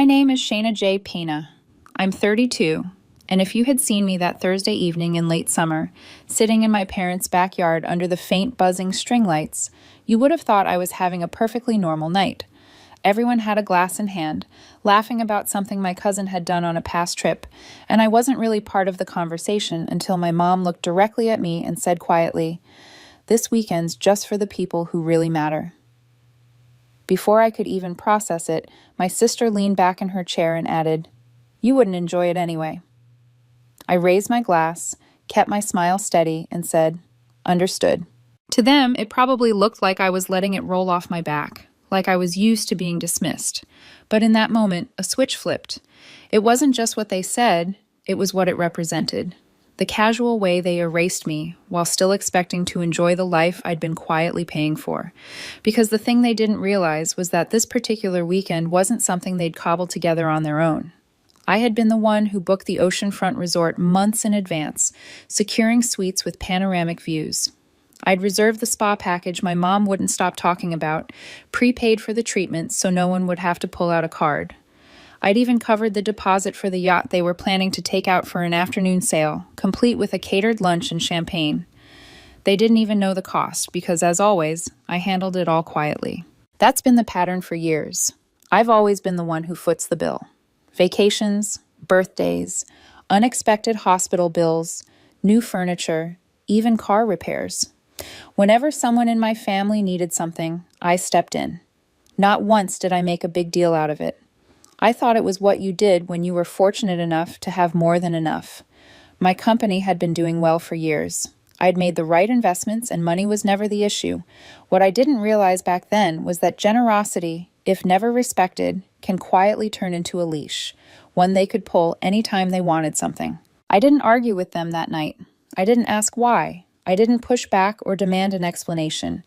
My name is Shayna J. Pena. I'm 32, and if you had seen me that Thursday evening in late summer, sitting in my parents' backyard under the faint buzzing string lights, you would have thought I was having a perfectly normal night. Everyone had a glass in hand, laughing about something my cousin had done on a past trip, and I wasn't really part of the conversation until my mom looked directly at me and said quietly, "This weekend's just for the people who really matter." Before I could even process it, my sister leaned back in her chair and added, "You wouldn't enjoy it anyway." I raised my glass, kept my smile steady, and said, "Understood." To them, it probably looked like I was letting it roll off my back, like I was used to being dismissed. But in that moment, a switch flipped. It wasn't just what they said, it was what it represented. The casual way they erased me while still expecting to enjoy the life I'd been quietly paying for. Because the thing they didn't realize was that this particular weekend wasn't something they'd cobbled together on their own. I had been the one who booked the oceanfront resort months in advance, securing suites with panoramic views. I'd reserved the spa package my mom wouldn't stop talking about, prepaid for the treatment so no one would have to pull out a card. I'd even covered the deposit for the yacht they were planning to take out for an afternoon sail, complete with a catered lunch and champagne. They didn't even know the cost because, as always, I handled it all quietly. That's been the pattern for years. I've always been the one who foots the bill. Vacations, birthdays, unexpected hospital bills, new furniture, even car repairs. Whenever someone in my family needed something, I stepped in. Not once did I make a big deal out of it. I thought it was what you did when you were fortunate enough to have more than enough. My company had been doing well for years. I'd made the right investments and money was never the issue. What I didn't realize back then was that generosity, if never respected, can quietly turn into a leash, one they could pull anytime they wanted something. I didn't argue with them that night. I didn't ask why. I didn't push back or demand an explanation.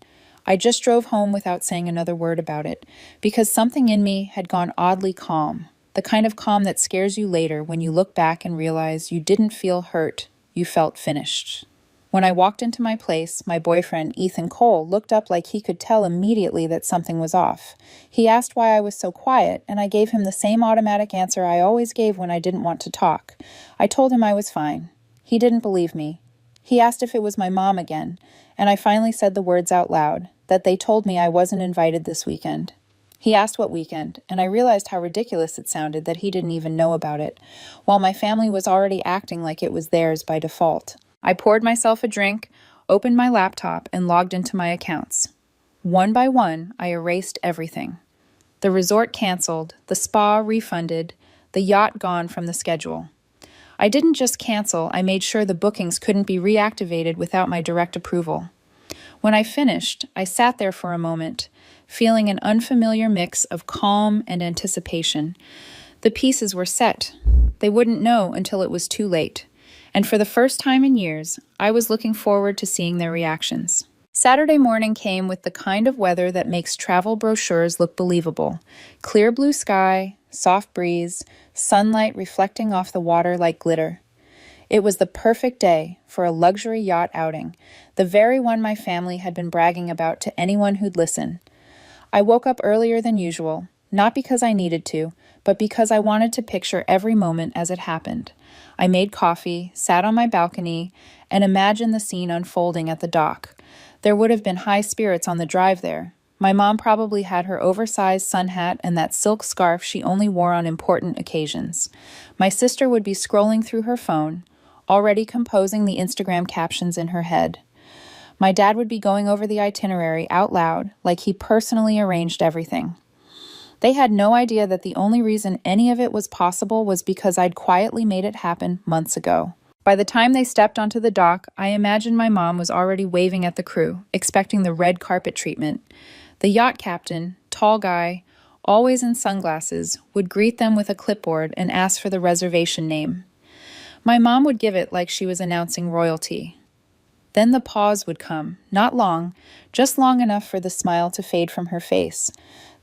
I just drove home without saying another word about it, because something in me had gone oddly calm, the kind of calm that scares you later when you look back and realize you didn't feel hurt, you felt finished. When I walked into my place, my boyfriend, Ethan Cole, looked up like he could tell immediately that something was off. He asked why I was so quiet, and I gave him the same automatic answer I always gave when I didn't want to talk. I told him I was fine. He didn't believe me. He asked if it was my mom again, and I finally said the words out loud, that they told me I wasn't invited this weekend. He asked what weekend, and I realized how ridiculous it sounded that he didn't even know about it, while my family was already acting like it was theirs by default. I poured myself a drink, opened my laptop, and logged into my accounts. One by one, I erased everything. The resort canceled, the spa refunded, the yacht gone from the schedule. I didn't just cancel, I made sure the bookings couldn't be reactivated without my direct approval. When I finished, I sat there for a moment, feeling an unfamiliar mix of calm and anticipation. The pieces were set. They wouldn't know until it was too late. And for the first time in years, I was looking forward to seeing their reactions. Saturday morning came with the kind of weather that makes travel brochures look believable. Clear blue sky, soft breeze, sunlight reflecting off the water like glitter. It was the perfect day for a luxury yacht outing, the very one my family had been bragging about to anyone who'd listen. I woke up earlier than usual, not because I needed to, but because I wanted to picture every moment as it happened. I made coffee, sat on my balcony, and imagined the scene unfolding at the dock. There would have been high spirits on the drive there. My mom probably had her oversized sun hat and that silk scarf she only wore on important occasions. My sister would be scrolling through her phone, already composing the Instagram captions in her head. My dad would be going over the itinerary out loud, like he personally arranged everything. They had no idea that the only reason any of it was possible was because I'd quietly made it happen months ago. By the time they stepped onto the dock, I imagined my mom was already waving at the crew, expecting the red carpet treatment. The yacht captain, tall guy, always in sunglasses, would greet them with a clipboard and ask for the reservation name. My mom would give it like she was announcing royalty. Then the pause would come, not long, just long enough for the smile to fade from her face.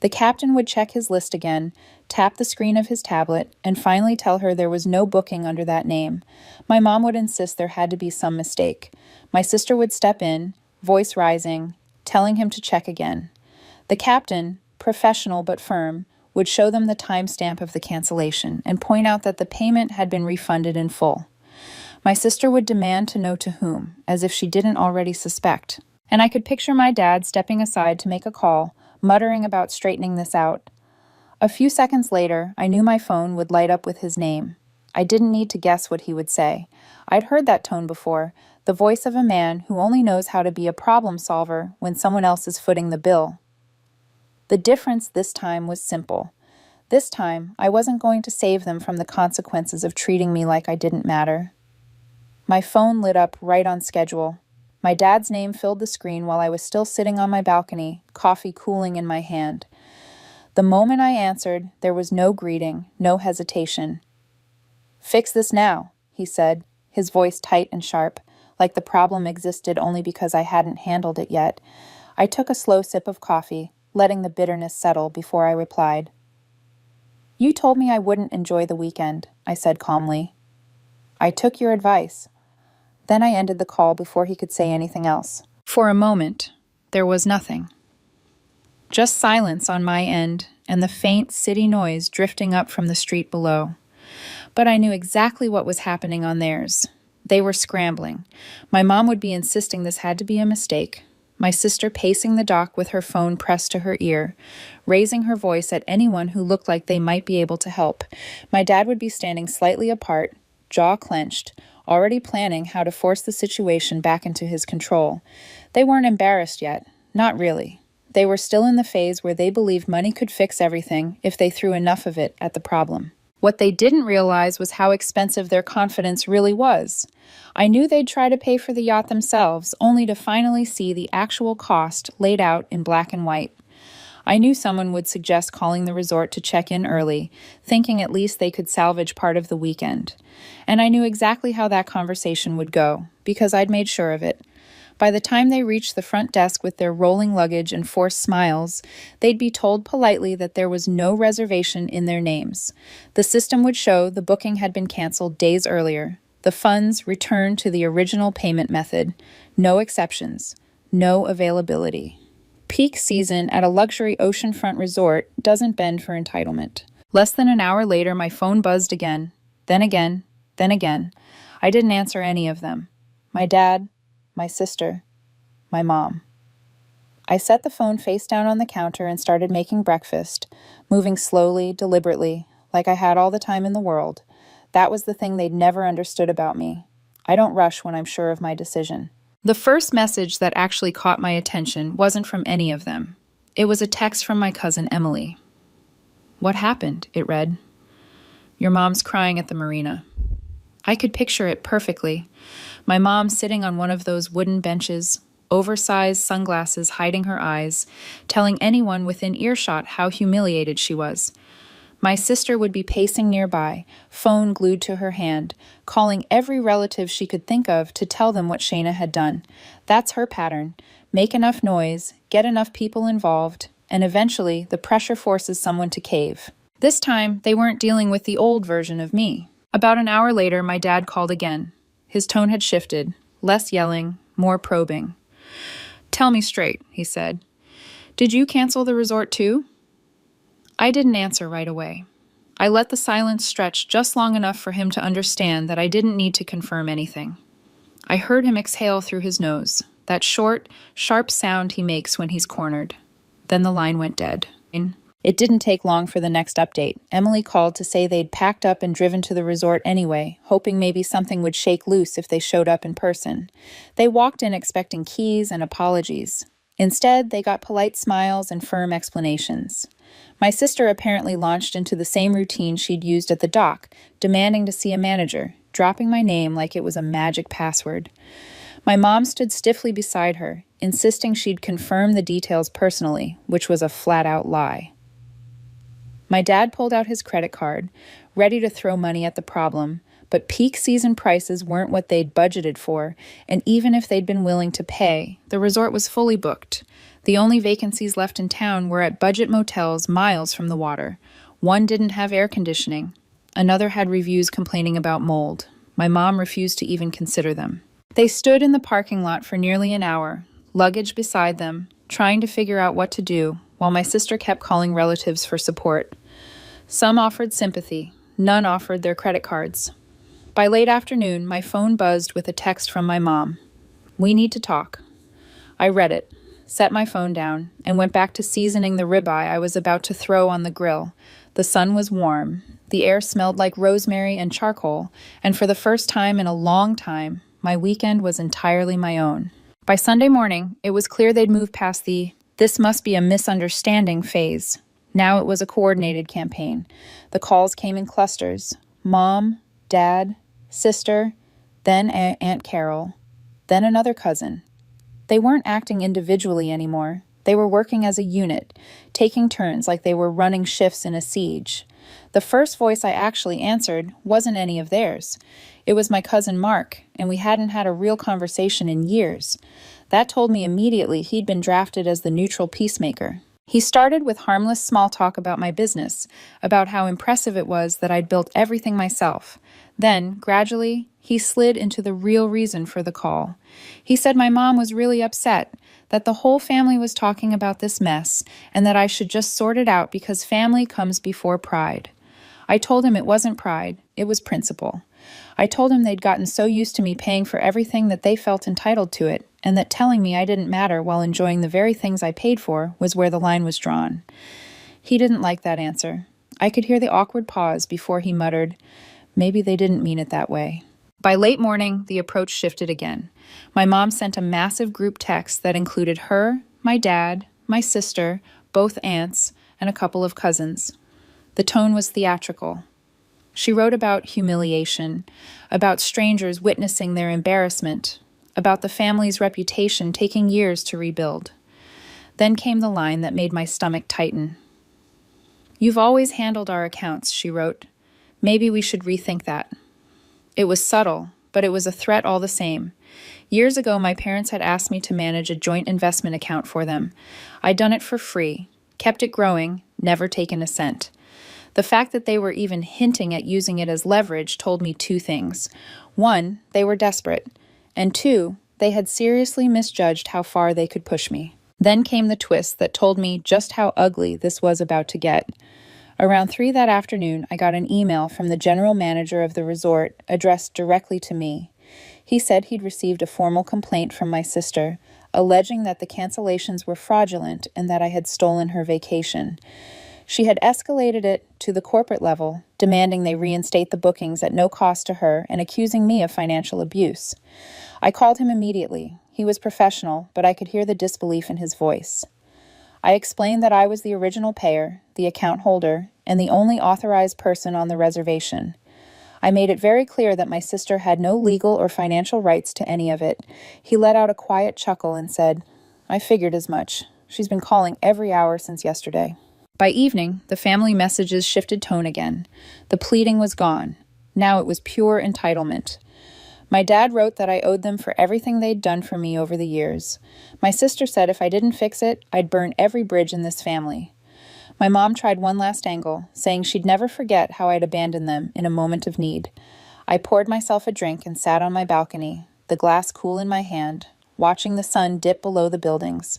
The captain would check his list again, tap the screen of his tablet, and finally tell her there was no booking under that name. My mom would insist there had to be some mistake. My sister would step in, voice rising, telling him to check again. The captain, professional but firm, would show them the timestamp of the cancellation and point out that the payment had been refunded in full. My sister would demand to know to whom, as if she didn't already suspect. And I could picture my dad stepping aside to make a call, muttering about straightening this out. A few seconds later, I knew my phone would light up with his name. I didn't need to guess what he would say. I'd heard that tone before, the voice of a man who only knows how to be a problem solver when someone else is footing the bill. The difference this time was simple. This time, I wasn't going to save them from the consequences of treating me like I didn't matter. My phone lit up right on schedule. My dad's name filled the screen while I was still sitting on my balcony, coffee cooling in my hand. The moment I answered, there was no greeting, no hesitation. "Fix this now," he said, his voice tight and sharp, like the problem existed only because I hadn't handled it yet. I took a slow sip of coffee, letting the bitterness settle before I replied. "You told me I wouldn't enjoy the weekend," I said calmly. "I took your advice." Then I ended the call before he could say anything else. For a moment, there was nothing. Just silence on my end and the faint city noise drifting up from the street below. But I knew exactly what was happening on theirs. They were scrambling. My mom would be insisting this had to be a mistake. My sister pacing the dock with her phone pressed to her ear, raising her voice at anyone who looked like they might be able to help. My dad would be standing slightly apart, jaw clenched, already planning how to force the situation back into his control. They weren't embarrassed yet. Not really. They were still in the phase where they believed money could fix everything if they threw enough of it at the problem. What they didn't realize was how expensive their confidence really was. I knew they'd try to pay for the yacht themselves, only to finally see the actual cost laid out in black and white. I knew someone would suggest calling the resort to check in early, thinking at least they could salvage part of the weekend. And I knew exactly how that conversation would go, because I'd made sure of it. By the time they reached the front desk with their rolling luggage and forced smiles, they'd be told politely that there was no reservation in their names. The system would show the booking had been canceled days earlier. The funds returned to the original payment method. No exceptions. No availability. Peak season at a luxury oceanfront resort doesn't bend for entitlement. Less than an hour later, my phone buzzed again. Then again. Then again. I didn't answer any of them. My dad, my sister, my mom. I set the phone face down on the counter and started making breakfast, moving slowly, deliberately, like I had all the time in the world. That was the thing they'd never understood about me. I don't rush when I'm sure of my decision. The first message that actually caught my attention wasn't from any of them. It was a text from my cousin Emily. "What happened?" it read. "Your mom's crying at the marina." I could picture it perfectly. My mom sitting on one of those wooden benches, oversized sunglasses hiding her eyes, telling anyone within earshot how humiliated she was. My sister would be pacing nearby, phone glued to her hand, calling every relative she could think of to tell them what Shayna had done. That's her pattern. Make enough noise, get enough people involved, and eventually the pressure forces someone to cave. This time, they weren't dealing with the old version of me. About an hour later, my dad called again. His tone had shifted, less yelling, more probing. "Tell me straight," he said. "Did you cancel the resort too?" I didn't answer right away. I let the silence stretch just long enough for him to understand that I didn't need to confirm anything. I heard him exhale through his nose, that short, sharp sound he makes when he's cornered. Then the line went dead. It didn't take long for the next update. Emily called to say they'd packed up and driven to the resort anyway, hoping maybe something would shake loose if they showed up in person. They walked in expecting keys and apologies. Instead, they got polite smiles and firm explanations. My sister apparently launched into the same routine she'd used at the dock, demanding to see a manager, dropping my name like it was a magic password. My mom stood stiffly beside her, insisting she'd confirm the details personally, which was a flat-out lie. My dad pulled out his credit card, ready to throw money at the problem, but peak season prices weren't what they'd budgeted for, and even if they'd been willing to pay, the resort was fully booked. The only vacancies left in town were at budget motels miles from the water. One didn't have air conditioning. Another had reviews complaining about mold. My mom refused to even consider them. They stood in the parking lot for nearly an hour, luggage beside them, trying to figure out what to do, while my sister kept calling relatives for support. Some offered sympathy, none offered their credit cards. By late afternoon, my phone buzzed with a text from my mom. "We need to talk." I read it, set my phone down, and went back to seasoning the ribeye I was about to throw on the grill. The sun was warm, the air smelled like rosemary and charcoal, and for the first time in a long time, my weekend was entirely my own. By Sunday morning, it was clear they'd moved past the "this must be a misunderstanding" phase. Now it was a coordinated campaign. The calls came in clusters: Mom, Dad, sister, then Aunt Carol, then another cousin. They weren't acting individually anymore. They were working as a unit, taking turns like they were running shifts in a siege. The first voice I actually answered wasn't any of theirs. It was my cousin Mark, and we hadn't had a real conversation in years. That told me immediately he'd been drafted as the neutral peacemaker. He started with harmless small talk about my business, about how impressive it was that I'd built everything myself. Then, gradually, he slid into the real reason for the call. He said my mom was really upset, that the whole family was talking about this mess, and that I should just sort it out because family comes before pride. I told him it wasn't pride, it was principle. I told him they'd gotten so used to me paying for everything that they felt entitled to it, and that telling me I didn't matter while enjoying the very things I paid for was where the line was drawn. He didn't like that answer. I could hear the awkward pause before he muttered, "Maybe they didn't mean it that way." By late morning, the approach shifted again. My mom sent a massive group text that included her, my dad, my sister, both aunts, and a couple of cousins. The tone was theatrical. She wrote about humiliation, about strangers witnessing their embarrassment, about the family's reputation taking years to rebuild. Then came the line that made my stomach tighten. "You've always handled our accounts," she wrote. "Maybe we should rethink that." It was subtle, but it was a threat all the same. Years ago, my parents had asked me to manage a joint investment account for them. I'd done it for free, kept it growing, never taken a cent. The fact that they were even hinting at using it as leverage told me two things. One, they were desperate, and two, they had seriously misjudged how far they could push me. Then came the twist that told me just how ugly this was about to get. Around 3 that afternoon, I got an email from the general manager of the resort addressed directly to me. He said he'd received a formal complaint from my sister, alleging that the cancellations were fraudulent and that I had stolen her vacation. She had escalated it to the corporate level, demanding they reinstate the bookings at no cost to her and accusing me of financial abuse. I called him immediately. He was professional, but I could hear the disbelief in his voice. I explained that I was the original payer, the account holder, and the only authorized person on the reservation. I made it very clear that my sister had no legal or financial rights to any of it. He let out a quiet chuckle and said, "I figured as much. She's been calling every hour since yesterday." By evening, the family messages shifted tone again. The pleading was gone. Now it was pure entitlement. My dad wrote that I owed them for everything they'd done for me over the years. My sister said if I didn't fix it, I'd burn every bridge in this family. My mom tried one last angle, saying she'd never forget how I'd abandoned them in a moment of need. I poured myself a drink and sat on my balcony, the glass cool in my hand, watching the sun dip below the buildings.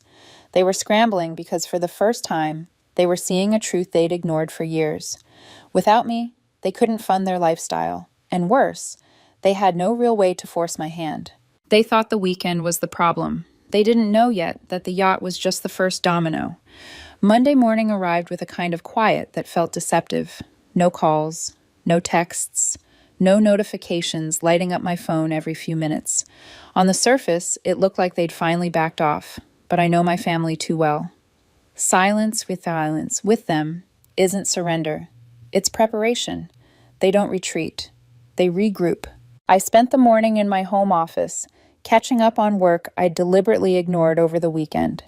They were scrambling because for the first time, they were seeing a truth they'd ignored for years. Without me, they couldn't fund their lifestyle. And worse, they had no real way to force my hand. They thought the weekend was the problem. They didn't know yet that the yacht was just the first domino. Monday morning arrived with a kind of quiet that felt deceptive. No calls, no texts, no notifications lighting up my phone every few minutes. On the surface, it looked like they'd finally backed off, but I know my family too well. Silence with violence with them isn't surrender. It's preparation. They don't retreat. They regroup. I spent the morning in my home office, catching up on work I'd deliberately ignored over the weekend.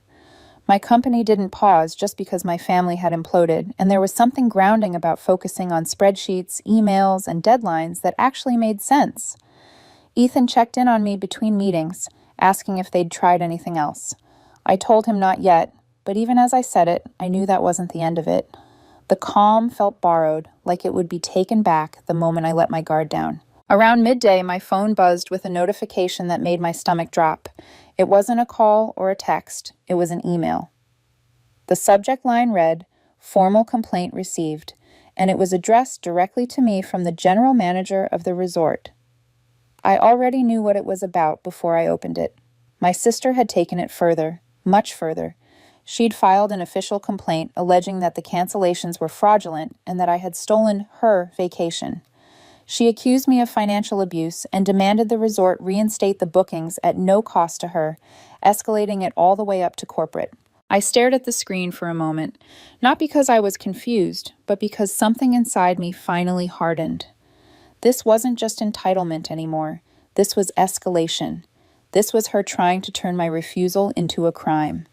My company didn't pause just because my family had imploded, and there was something grounding about focusing on spreadsheets, emails, and deadlines that actually made sense. Ethan checked in on me between meetings, asking if they'd tried anything else. I told him not yet, but even as I said it, I knew that wasn't the end of it. The calm felt borrowed, like it would be taken back the moment I let my guard down. Around midday, my phone buzzed with a notification that made my stomach drop. It wasn't a call or a text, it was an email. The subject line read, "Formal complaint received," and it was addressed directly to me from the general manager of the resort. I already knew what it was about before I opened it. My sister had taken it further, much further. She'd filed an official complaint alleging that the cancellations were fraudulent and that I had stolen her vacation. She accused me of financial abuse and demanded the resort reinstate the bookings at no cost to her, escalating it all the way up to corporate. I stared at the screen for a moment, not because I was confused, but because something inside me finally hardened. This wasn't just entitlement anymore. This was escalation. This was her trying to turn my refusal into a crime.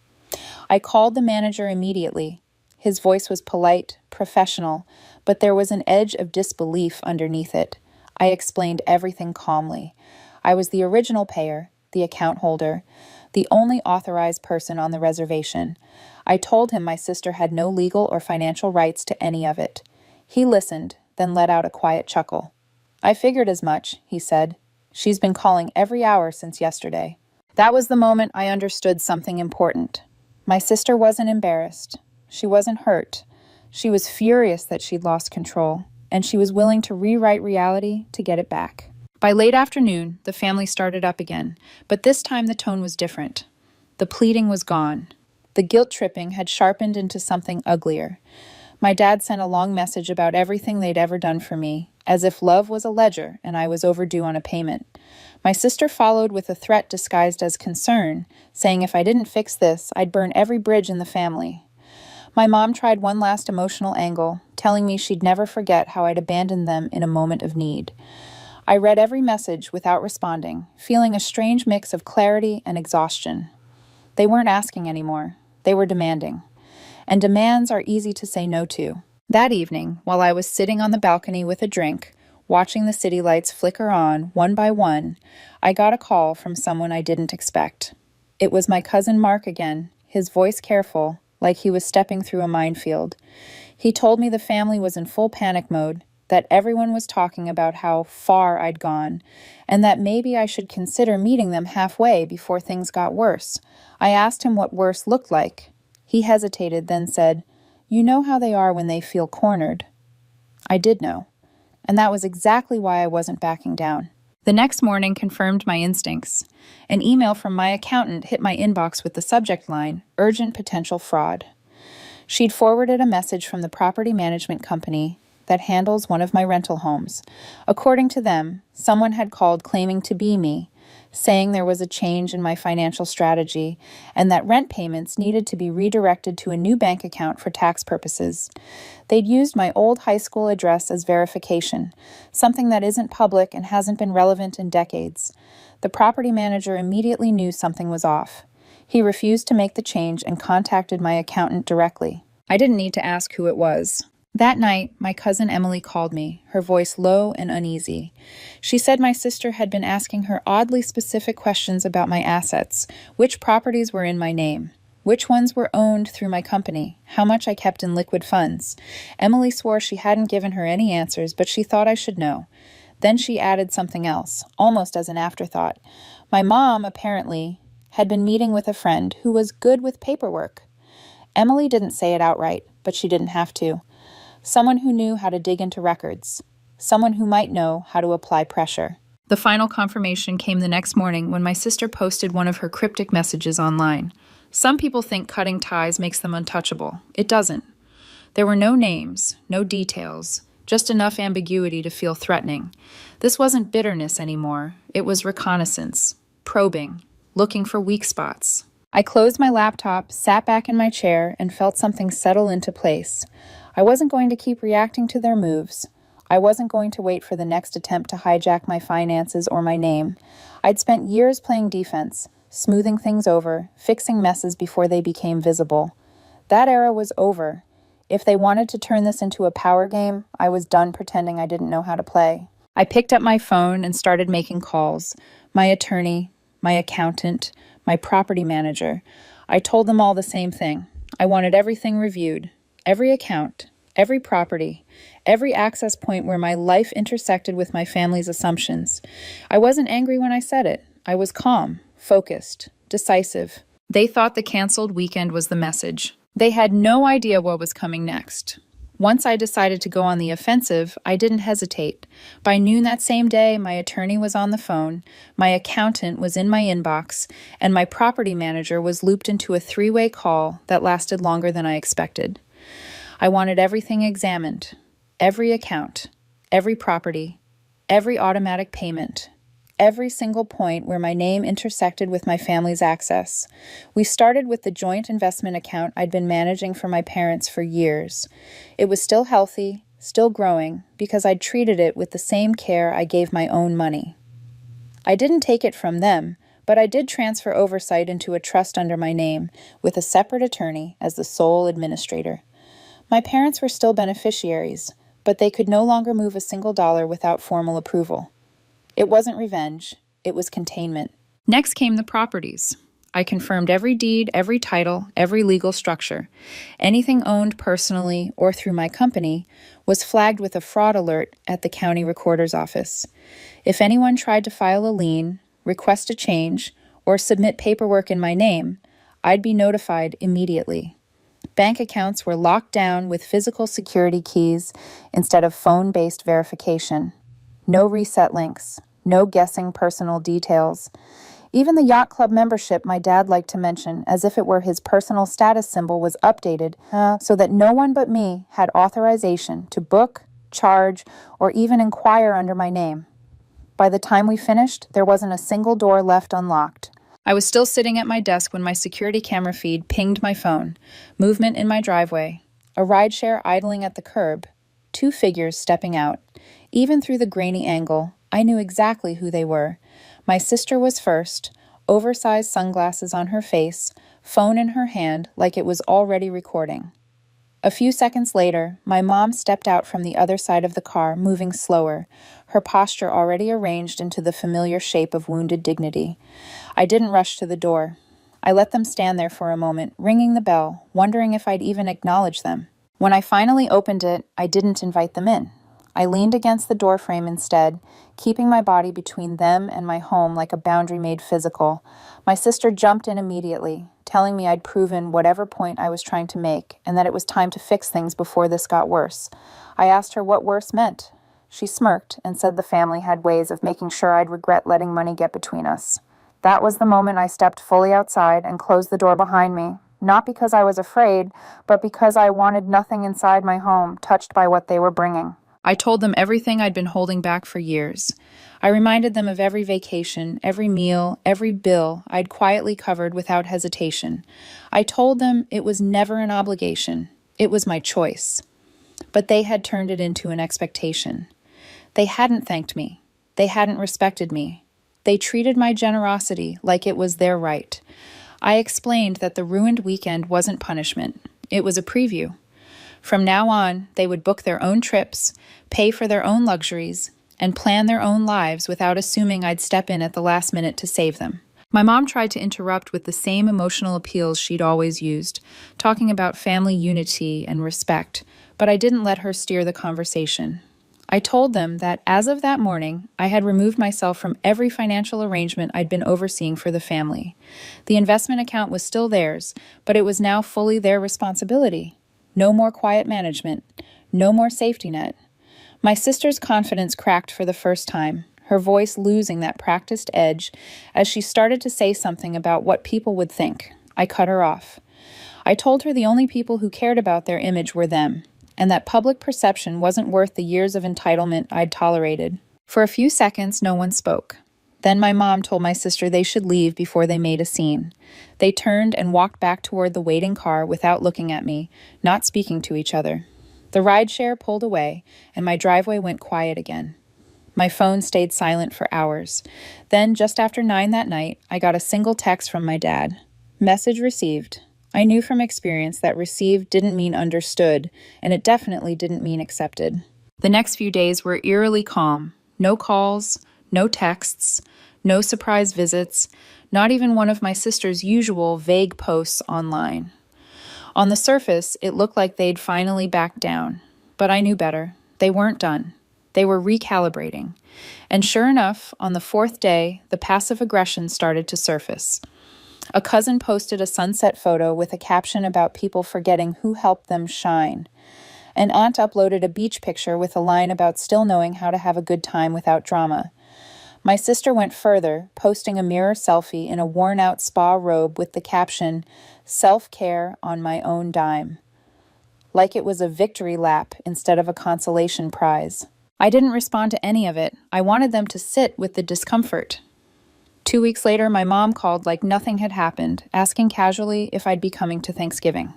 I called the manager immediately. His voice was polite, professional, but there was an edge of disbelief underneath it. I explained everything calmly. I was the original payer, the account holder, the only authorized person on the reservation. I told him my sister had no legal or financial rights to any of it. He listened, then let out a quiet chuckle. "I figured as much," he said. "She's been calling every hour since yesterday." That was the moment I understood something important. My sister wasn't embarrassed. She wasn't hurt. She was furious that she'd lost control, and she was willing to rewrite reality to get it back. By late afternoon, the family started up again, but this time the tone was different. The pleading was gone. The guilt-tripping had sharpened into something uglier. My dad sent a long message about everything they'd ever done for me, as if love was a ledger and I was overdue on a payment. My sister followed with a threat disguised as concern, saying if I didn't fix this, I'd burn every bridge in the family. My mom tried one last emotional angle, telling me she'd never forget how I'd abandoned them in a moment of need. I read every message without responding, feeling a strange mix of clarity and exhaustion. They weren't asking anymore. They were demanding. And demands are easy to say no to. That evening, while I was sitting on the balcony with a drink, watching the city lights flicker on one by one, I got a call from someone I didn't expect. It was my cousin Mark again, his voice careful, like he was stepping through a minefield. He told me the family was in full panic mode, that everyone was talking about how far I'd gone, and that maybe I should consider meeting them halfway before things got worse. I asked him what worse looked like. He hesitated, then said, "You know how they are when they feel cornered." I did know, and that was exactly why I wasn't backing down. The next morning confirmed my instincts. An email from my accountant hit my inbox with the subject line, "Urgent Potential Fraud." She'd forwarded a message from the property management company that handles one of my rental homes. According to them, someone had called claiming to be me, saying there was a change in my financial strategy and that rent payments needed to be redirected to a new bank account for tax purposes. They'd used my old high school address as verification, something that isn't public and hasn't been relevant in decades. The property manager immediately knew something was off. He refused to make the change and contacted my accountant directly. I didn't need to ask who it was. That night, my cousin Emily called me, her voice low and uneasy. She said my sister had been asking her oddly specific questions about my assets, which properties were in my name, which ones were owned through my company, how much I kept in liquid funds. Emily swore she hadn't given her any answers, but she thought I should know. Then she added something else, almost as an afterthought. My mom, apparently, had been meeting with a friend who was good with paperwork. Emily didn't say it outright, but she didn't have to. Someone who knew how to dig into records. Someone who might know how to apply pressure. The final confirmation came the next morning when my sister posted one of her cryptic messages online. Some people think cutting ties makes them untouchable. It doesn't. There were no names, no details, just enough ambiguity to feel threatening. This wasn't bitterness anymore. It was reconnaissance, probing, looking for weak spots. I closed my laptop, sat back in my chair, and felt something settle into place. I wasn't going to keep reacting to their moves. I wasn't going to wait for the next attempt to hijack my finances or my name. I'd spent years playing defense, smoothing things over, fixing messes before they became visible. That era was over. If they wanted to turn this into a power game, I was done pretending I didn't know how to play. I picked up my phone and started making calls. My attorney, my accountant, my property manager. I told them all the same thing. I wanted everything reviewed. Every account, every property, every access point where my life intersected with my family's assumptions. I wasn't angry when I said it. I was calm, focused, decisive. They thought the canceled weekend was the message. They had no idea what was coming next. Once I decided to go on the offensive, I didn't hesitate. By noon that same day, my attorney was on the phone, my accountant was in my inbox, and my property manager was looped into a three-way call that lasted longer than I expected. I wanted everything examined, every account, every property, every automatic payment, every single point where my name intersected with my family's access. We started with the joint investment account I'd been managing for my parents for years. It was still healthy, still growing, because I'd treated it with the same care I gave my own money. I didn't take it from them, but I did transfer oversight into a trust under my name, with a separate attorney as the sole administrator. My parents were still beneficiaries, but they could no longer move a single dollar without formal approval. It wasn't revenge, it was containment. Next came the properties. I confirmed every deed, every title, every legal structure. Anything owned personally or through my company was flagged with a fraud alert at the county recorder's office. If anyone tried to file a lien, request a change, or submit paperwork in my name, I'd be notified immediately. Bank accounts were locked down with physical security keys instead of phone-based verification. No reset links, no guessing personal details. Even the yacht club membership my dad liked to mention as if it were his personal status symbol was updated so that no one but me had authorization to book, charge, or even inquire under my name. By the time we finished, there wasn't a single door left unlocked. I was still sitting at my desk when my security camera feed pinged my phone. Movement in my driveway. A rideshare idling at the curb. Two figures stepping out. Even through the grainy angle, I knew exactly who they were. My sister was first, oversized sunglasses on her face, phone in her hand like it was already recording. A few seconds later, my mom stepped out from the other side of the car, moving slower, her posture already arranged into the familiar shape of wounded dignity. I didn't rush to the door. I let them stand there for a moment, ringing the bell, wondering if I'd even acknowledge them. When I finally opened it, I didn't invite them in. I leaned against the doorframe instead, keeping my body between them and my home like a boundary made physical. My sister jumped in immediately, telling me I'd proven whatever point I was trying to make, and that it was time to fix things before this got worse. I asked her what worse meant. She smirked and said the family had ways of making sure I'd regret letting money get between us. That was the moment I stepped fully outside and closed the door behind me, not because I was afraid, but because I wanted nothing inside my home touched by what they were bringing. I told them everything I'd been holding back for years. I reminded them of every vacation, every meal, every bill I'd quietly covered without hesitation. I told them it was never an obligation. It was my choice. But they had turned it into an expectation. They hadn't thanked me. They hadn't respected me. They treated my generosity like it was their right. I explained that the ruined weekend wasn't punishment. It was a preview. From now on, they would book their own trips, pay for their own luxuries, and plan their own lives without assuming I'd step in at the last minute to save them. My mom tried to interrupt with the same emotional appeals she'd always used, talking about family unity and respect, but I didn't let her steer the conversation. I told them that as of that morning, I had removed myself from every financial arrangement I'd been overseeing for the family. The investment account was still theirs, but it was now fully their responsibility. No more quiet management. No more safety net. My sister's confidence cracked for the first time, her voice losing that practiced edge as she started to say something about what people would think. I cut her off. I told her the only people who cared about their image were them, and that public perception wasn't worth the years of entitlement I'd tolerated. For a few seconds, no one spoke. Then my mom told my sister they should leave before they made a scene. They turned and walked back toward the waiting car without looking at me, not speaking to each other. The rideshare pulled away, and my driveway went quiet again. My phone stayed silent for hours. Then, just after 9 that night, I got a single text from my dad. Message received. I knew from experience that received didn't mean understood, and it definitely didn't mean accepted. The next few days were eerily calm. No calls, no texts, no surprise visits, not even one of my sister's usual vague posts online. On the surface, it looked like they'd finally backed down, but I knew better. They weren't done. They were recalibrating. And sure enough, on the 4th day, the passive aggression started to surface. A cousin posted a sunset photo with a caption about people forgetting who helped them shine. An aunt uploaded a beach picture with a line about still knowing how to have a good time without drama. My sister went further, posting a mirror selfie in a worn-out spa robe with the caption, "Self-care on my own dime," like it was a victory lap instead of a consolation prize. I didn't respond to any of it. I wanted them to sit with the discomfort. 2 weeks later, my mom called like nothing had happened, asking casually if I'd be coming to Thanksgiving.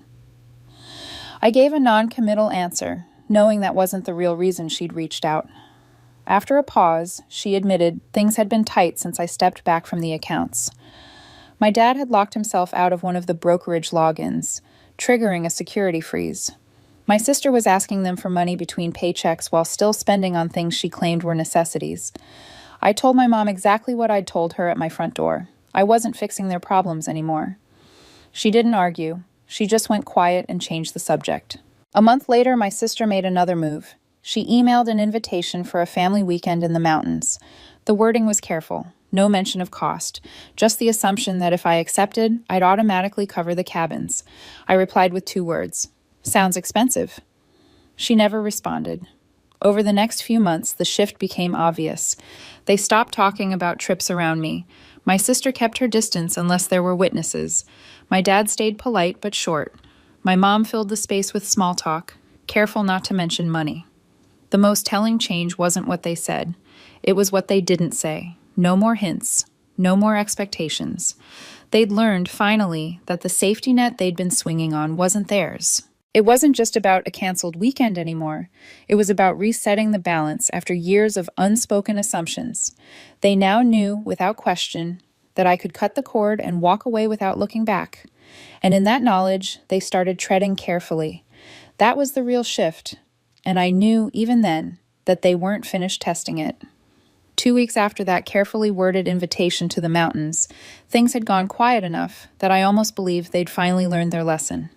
I gave a non-committal answer, knowing that wasn't the real reason she'd reached out. After a pause, she admitted things had been tight since I stepped back from the accounts. My dad had locked himself out of one of the brokerage logins, triggering a security freeze. My sister was asking them for money between paychecks while still spending on things she claimed were necessities. I told my mom exactly what I'd told her at my front door. I wasn't fixing their problems anymore. She didn't argue. She just went quiet and changed the subject. A month later, my sister made another move. She emailed an invitation for a family weekend in the mountains. The wording was careful. No mention of cost, just the assumption that if I accepted, I'd automatically cover the cabins. I replied with 2 words. "Sounds expensive." She never responded. Over the next few months, the shift became obvious. They stopped talking about trips around me. My sister kept her distance unless there were witnesses. My dad stayed polite but short. My mom filled the space with small talk, careful not to mention money. The most telling change wasn't what they said. It was what they didn't say. No more hints. No more expectations. They'd learned, finally, that the safety net they'd been swinging on wasn't theirs. It wasn't just about a canceled weekend anymore. It was about resetting the balance after years of unspoken assumptions. They now knew, without question, that I could cut the cord and walk away without looking back. And in that knowledge, they started treading carefully. That was the real shift. And I knew, even then, that they weren't finished testing it. 2 weeks after that carefully worded invitation to the mountains, things had gone quiet enough that I almost believed they'd finally learned their lesson.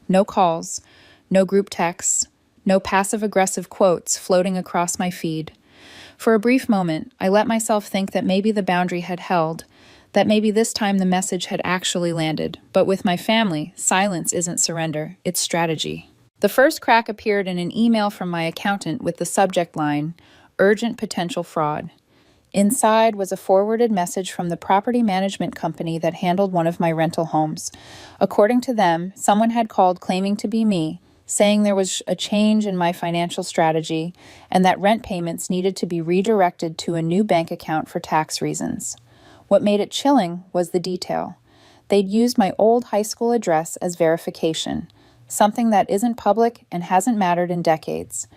No calls, no group texts, no passive-aggressive quotes floating across my feed. For a brief moment, I let myself think that maybe the boundary had held, that maybe this time the message had actually landed. But with my family, silence isn't surrender, it's strategy. The first crack appeared in an email from my accountant with the subject line, "Urgent Potential Fraud." Inside was a forwarded message from the property management company that handled one of my rental homes. According to them, someone had called claiming to be me, saying there was a change in my financial strategy and that rent payments needed to be redirected to a new bank account for tax reasons. What made it chilling was the detail. They'd used my old high school address as verification, something that isn't public and hasn't mattered in decades.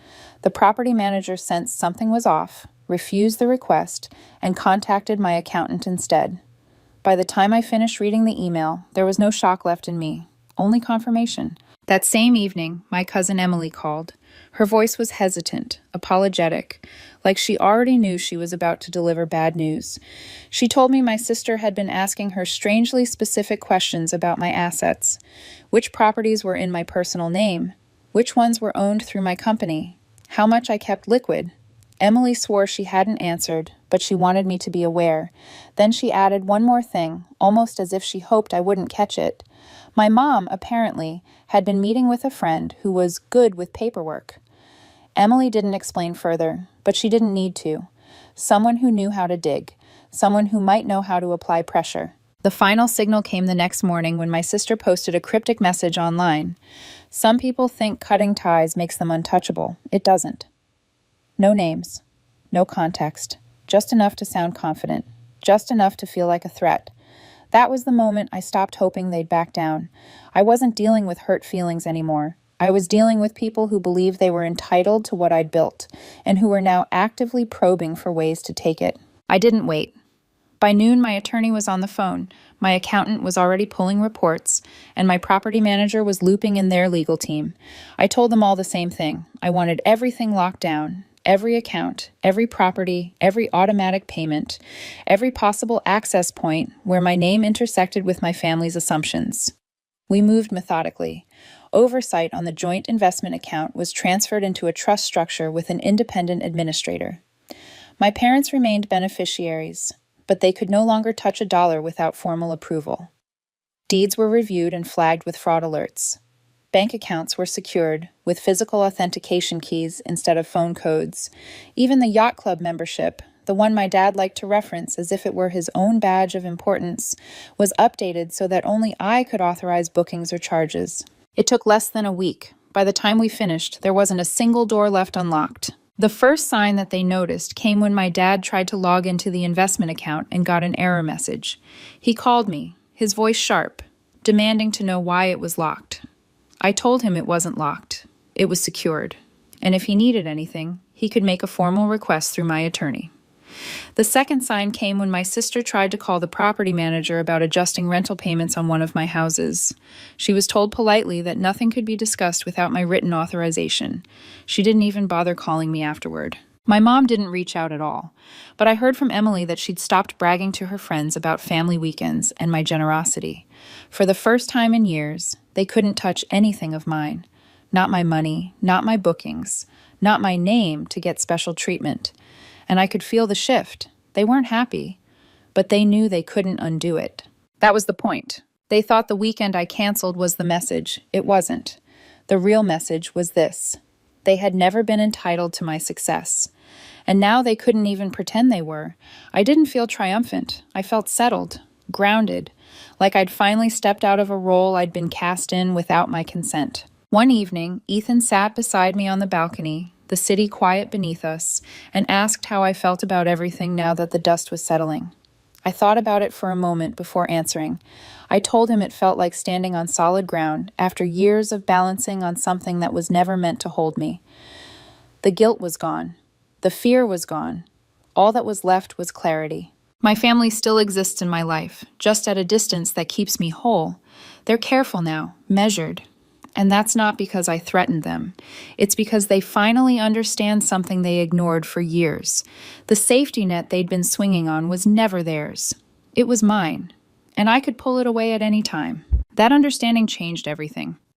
The property manager sensed something was off, refused the request, and contacted my accountant instead. By the time I finished reading the email, there was no shock left in me, only confirmation. That same evening, my cousin Emily called. Her voice was hesitant, apologetic, like she already knew she was about to deliver bad news. She told me my sister had been asking her strangely specific questions about my assets. Which properties were in my personal name? Which ones were owned through my company? How much I kept liquid? Emily swore she hadn't answered, but she wanted me to be aware. Then she added one more thing, almost as if she hoped I wouldn't catch it. My mom, apparently, had been meeting with a friend who was good with paperwork. Emily didn't explain further, but she didn't need to. Someone who knew how to dig. Someone who might know how to apply pressure. The final signal came the next morning when my sister posted a cryptic message online. Some people think cutting ties makes them untouchable. It doesn't. No names, no context, just enough to sound confident, just enough to feel like a threat. That was the moment I stopped hoping they'd back down. I wasn't dealing with hurt feelings anymore. I was dealing with people who believed they were entitled to what I'd built, and who were now actively probing for ways to take it. I didn't wait. By noon, my attorney was on the phone, my accountant was already pulling reports, and my property manager was looping in their legal team. I told them all the same thing. I wanted everything locked down. Every account, every property, every automatic payment, every possible access point where my name intersected with my family's assumptions. We moved methodically. Oversight on the joint investment account was transferred into a trust structure with an independent administrator. My parents remained beneficiaries, but they could no longer touch a dollar without formal approval. Deeds were reviewed and flagged with fraud alerts. Bank accounts were secured with physical authentication keys instead of phone codes. Even the yacht club membership, the one my dad liked to reference as if it were his own badge of importance, was updated so that only I could authorize bookings or charges. It took less than a week. By the time we finished, there wasn't a single door left unlocked. The first sign that they noticed came when my dad tried to log into the investment account and got an error message. He called me, his voice sharp, demanding to know why it was locked. I told him it wasn't locked. It was secured. And if he needed anything, he could make a formal request through my attorney. The second sign came when my sister tried to call the property manager about adjusting rental payments on one of my houses. She was told politely that nothing could be discussed without my written authorization. She didn't even bother calling me afterward. My mom didn't reach out at all, but I heard from Emily that she'd stopped bragging to her friends about family weekends and my generosity. For the first time in years, they couldn't touch anything of mine. Not my money, not my bookings, not my name to get special treatment. And I could feel the shift. They weren't happy, but they knew they couldn't undo it. That was the point. They thought the weekend I canceled was the message. It wasn't. The real message was this. They had never been entitled to my success. And now they couldn't even pretend they were. I didn't feel triumphant. I felt settled, grounded, like I'd finally stepped out of a role I'd been cast in without my consent. One evening, Ethan sat beside me on the balcony, the city quiet beneath us, and asked how I felt about everything now that the dust was settling. I thought about it for a moment before answering. I told him it felt like standing on solid ground after years of balancing on something that was never meant to hold me. The guilt was gone. The fear was gone. All that was left was clarity. My family still exists in my life, just at a distance that keeps me whole. They're careful now, measured. And that's not because I threatened them. It's because they finally understand something they ignored for years. The safety net they'd been swinging on was never theirs. It was mine, and I could pull it away at any time. That understanding changed everything.